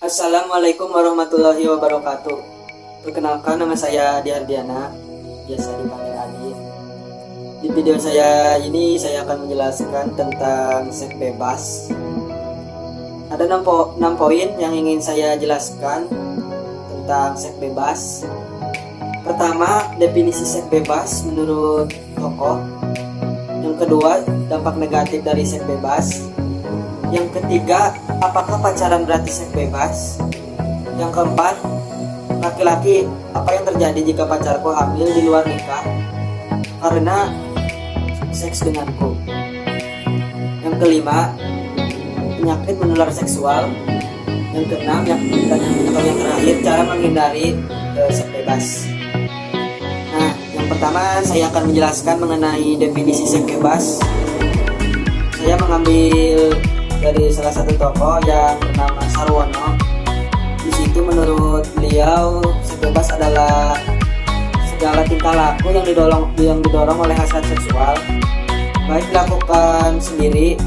Assalamualaikum warahmatullahi wabarakatuh. Perkenalkan, nama saya Diardiana, biasa dipanggil Adi. Di video saya ini saya akan menjelaskan tentang seks bebas. Ada 6 poin yang ingin saya jelaskan tentang seks bebas. Pertama, definisi seks bebas menurut tokoh. Yang kedua, dampak negatif dari seks bebas. Yang ketiga, apakah pacaran berarti seks bebas? Yang keempat, laki-laki, apa yang terjadi jika pacarku hamil di luar nikah karena seks denganku? Yang kelima, penyakit menular seksual. Yang keenam, yang terakhir, cara menghindari seks bebas. Nah, yang pertama saya akan menjelaskan mengenai definisi seks bebas. Saya mengambil dari salah satu tokoh yang bernama Sarwono. Di situ menurut beliau, seks bebas adalah segala tingkah laku yang didorong oleh hasrat seksual, baik dilakukan sendiri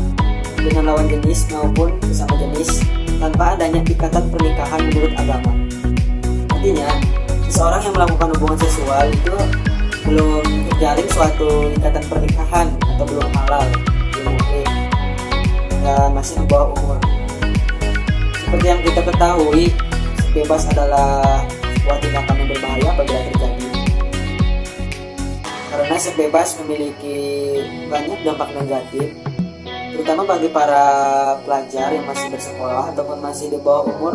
dengan lawan jenis maupun sesama jenis tanpa adanya ikatan pernikahan menurut agama. Artinya, seseorang yang melakukan hubungan seksual itu belum terjalin suatu ikatan pernikahan atau belum halal, belum muhrim, dan masih di bawah umur. Seperti yang kita ketahui, seks bebas adalah sebuah tindakan yang berbahaya apabila terjadi, karena seks bebas memiliki banyak dampak negatif, terutama bagi para pelajar yang masih bersekolah ataupun masih di bawah umur.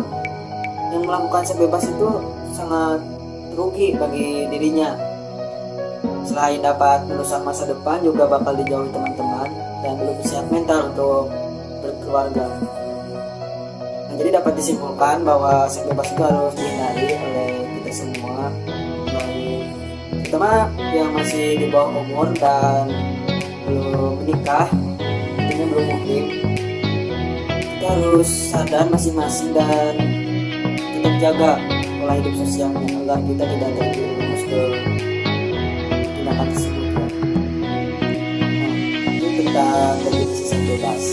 Yang melakukan seks bebas itu sangat rugi bagi dirinya. Selain dapat merusak masa depan, juga bakal dijauhi teman-teman dan belum siap mental untuk berkeluarga. Nah, jadi dapat disimpulkan bahwa seks bebas itu harus dihindari oleh kita semua, baik terutama yang masih di bawah umur dan belum menikah, tentunya belum muhrim. Kita harus sadar masing-masing dan tetap jaga pola hidup sosialnya agar kita tidak terjerumus ke tindakan tersebut. Nah, itu tentang definisi seks bebas.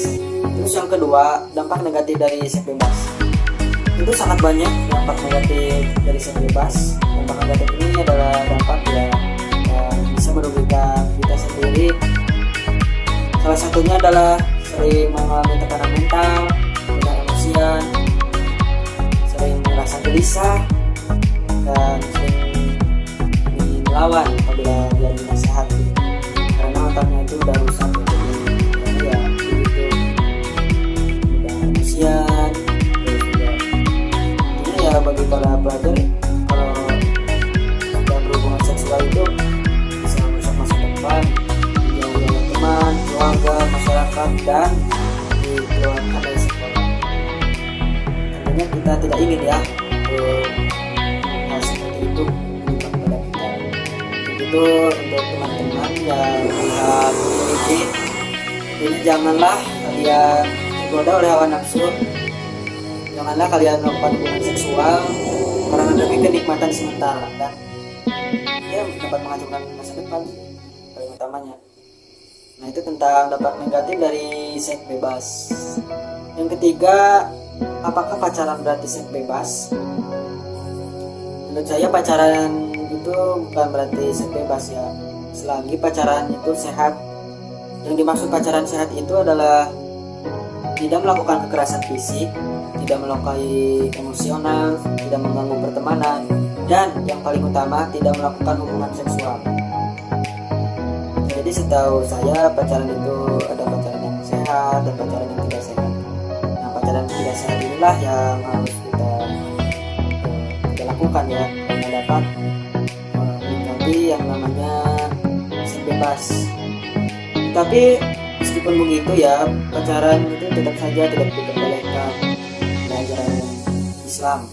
Terus yang kedua, dampak negatif dari seks bebas. Itu sangat banyak dampak negatif dari seks bebas. Dampak negatif ini adalah dampak yang bisa merugikan kita sendiri. Salah satunya adalah sering mengalami tekanan mental, mudah emosian, sering merasa gelisah, dan sering ingin melawan apabila dia dinasihati, karena otaknya itu udah rusak. Bagi para pelajar, kalau sudah berhubungan seksual itu bisa merusak masa depan, dijauhi oleh teman, keluarga, masyarakat, dan dikeluarkan dari sekolah. Tentunya kita tidak ingin ya hal seperti itu menimpa kepada kita. Begitu untuk teman-teman yang melihat ini, jadi janganlah kalian tergoda oleh hawa nafsu. Janganlah kalian melakukan hubungan seksual karena demi kenikmatan sementara dan ya dapat menghancurkan masa depan paling utamanya. Nah, itu tentang dampak negatif dari seks bebas. Yang ketiga, apakah pacaran berarti seks bebas? Menurut saya pacaran itu bukan berarti seks bebas ya, selagi pacaran itu sehat. Yang dimaksud pacaran sehat itu adalah tidak melakukan kekerasan fisik, tidak melukai emosional, tidak mengganggu pertemanan, dan yang paling utama tidak melakukan hubungan seksual. Jadi setahu saya pacaran itu ada pacaran yang sehat dan pacaran yang tidak sehat. Nah, pacaran yang tidak sehat inilah yang harus kita lakukan ya, karena dapat menikmati yang namanya seks bebas. Tapi meskipun begitu ya, pacaran itu tetap saja tidak diperbolehkan ajaran Islam.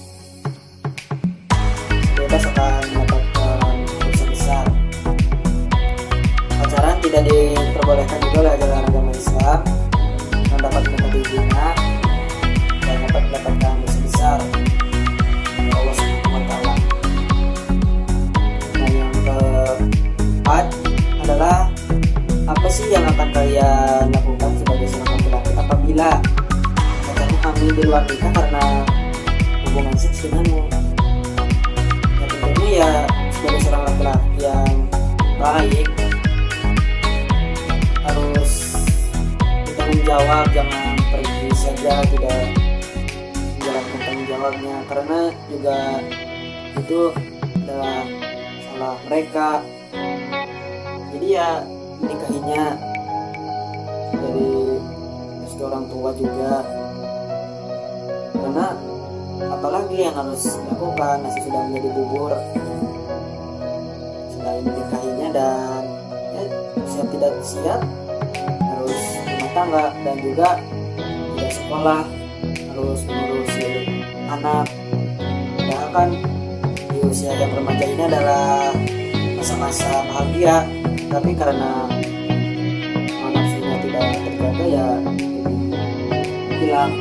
Bebas akan mendapatkan dosa besar. Pacaran tidak diperbolehkan juga oleh ajaran agama Islam, yang dapat mendapati zina dan dapat mendapatkan dosa besar dari Allah Subhanahu wa Ta'ala. Nah, yang keempat adalah apa sih yang akan kalian lakukan sebagai seorang laki-laki apabila pacarmu hamil di luar nikah karena hubungan seks denganmu. Ya tentunya ya sebagai seorang laki-laki yang baik harus bertanggung jawab, jangan pergi saja tidak menjalankan tanggung jawabnya, karena juga itu adalah salah mereka. Jadi ya menikahinya dari restu orang tua juga, karena apalagi yang harus dilakukan, nasi sudah menjadi bubur. Selain menikahinya dan ya, siap tidak siap harus rumah tangga dan juga tidak sekolah, harus mengurusi anak. Padahal kan di usia yang remaja ini adalah masa-masa bahagia, tapi karena nafsunya tidak terjaga ya hilang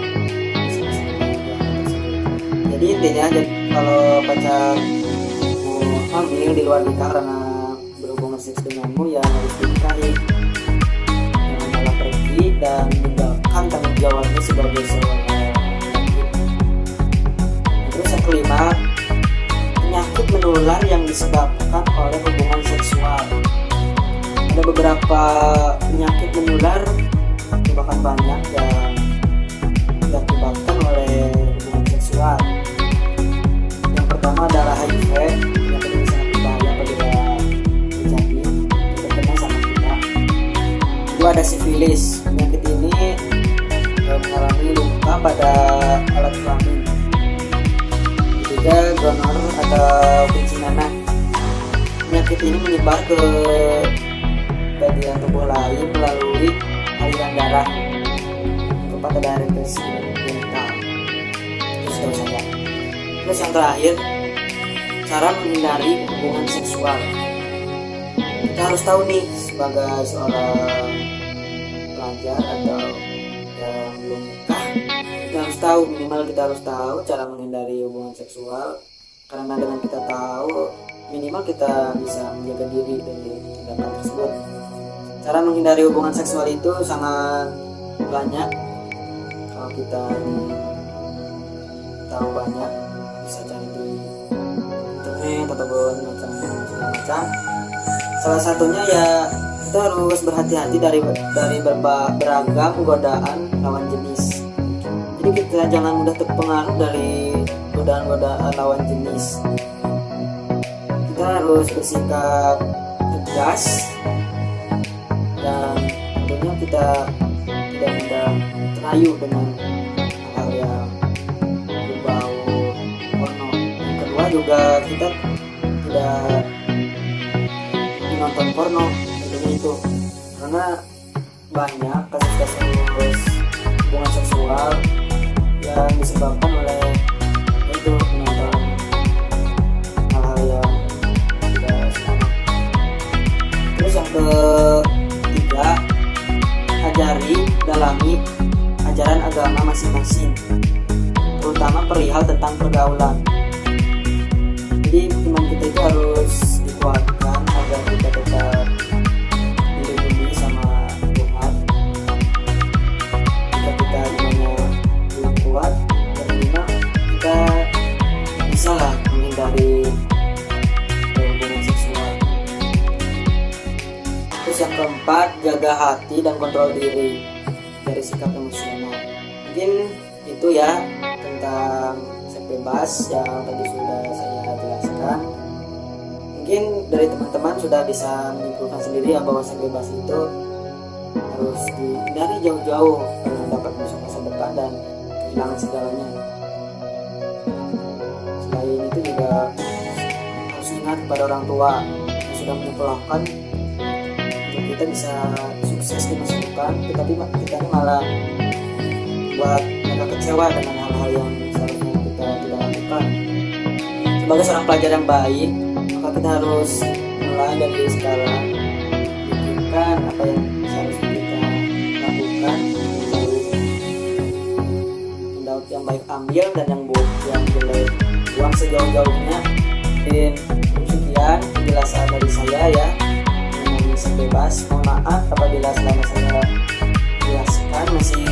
masa-masa bahagia tersebut. Jadi intinya kalau pacar hamil di luar nikah karena berhubungan seks denganmu, ya harus dinikahi, jangan malah pergi dan meninggalkan tanggung jawabnya sebagai seorang laki. Terus yang kelima, penyakit menular yang disebabkan oleh hubungan seksual. Ada beberapa penyakit menular, bahkan banyak, yang diakibatkan oleh hubungan seksual. Yang pertama adalah HIV. Penyakit ini sangat berbahaya apabila terjadi terkena sama kita. Kedua ada sifilis. Penyakit ini mengalami luka pada alat kelamin. Ketiga, gonor atau kencing anak. Penyakit ini menyebar ke bagian tubuh lain melalui aliran darah. Keempat ada herpes genital. Terus yang terakhir, cara menghindari hubungan seksual. Kita harus tahu nih, sebagai seorang pelajar atau yang belum nikah, kita harus tahu, minimal kita harus tahu cara menghindari hubungan seksual. Karena dengan kita tahu, minimal kita bisa menjaga diri dari tindakan tersebut. Cara menghindari hubungan seksual itu sangat banyak. Kalau kita tahu banyak, bisa cari di internet ataupun macam-macam. Salah satunya ya kita harus berhati-hati dari beragam godaan lawan jenis. Jadi kita jangan mudah terpengaruh dari godaan-godaan lawan jenis. Kita harus bersikap tegas dan tentunya kita tidak mudah terayu dengan hal yang berbau porno. Yang kedua juga kita tidak menonton porno, tentunya itu, karena banyak kasus-kasus hubungan seksual yang disebabkan oleh itu menonton hal-hal yang tidak selamat. Terus yang ketiga, ajari, dalami ajaran agama masing-masing, terutama perihal tentang pergaulan. Jadi iman kita itu harus dikuatkan agar kita tetap dilindungi sama Tuhan. Jika kita imannya belum kuat, tentunya kita bisa lah menghindari hubungan seksual. Terus yang keempat, jaga hati dan kontrol diri dari sikap emosional. Mungkin itu ya tentang seks bebas yang tadi sudah saya jelaskan. Mungkin dari teman-teman sudah bisa menyimpulkan sendiri ya bahwa seks bebas itu harus dihindari jauh-jauh karena dapat merusak masa depan dan kehilangan segalanya. Selain itu juga harus ingat kepada orang tua yang sudah menyekolahkan untuk kita bisa sukses di masa depan, tetapi kita ini malah buat mereka kecewa dengan hal-hal yang seharusnya kita tidak lakukan. Sebagai seorang pelajar yang baik, maka kita harus mulai dari sekarang memikirkan apa yang seharusnya kita lakukan, lalu yang baik ambil dan yang jelek buang sejauh-jauhnya. Dan sekian penjelasan dari saya ya mengenai seks bebas. Mohon maaf apabila selama saya jelaskan masih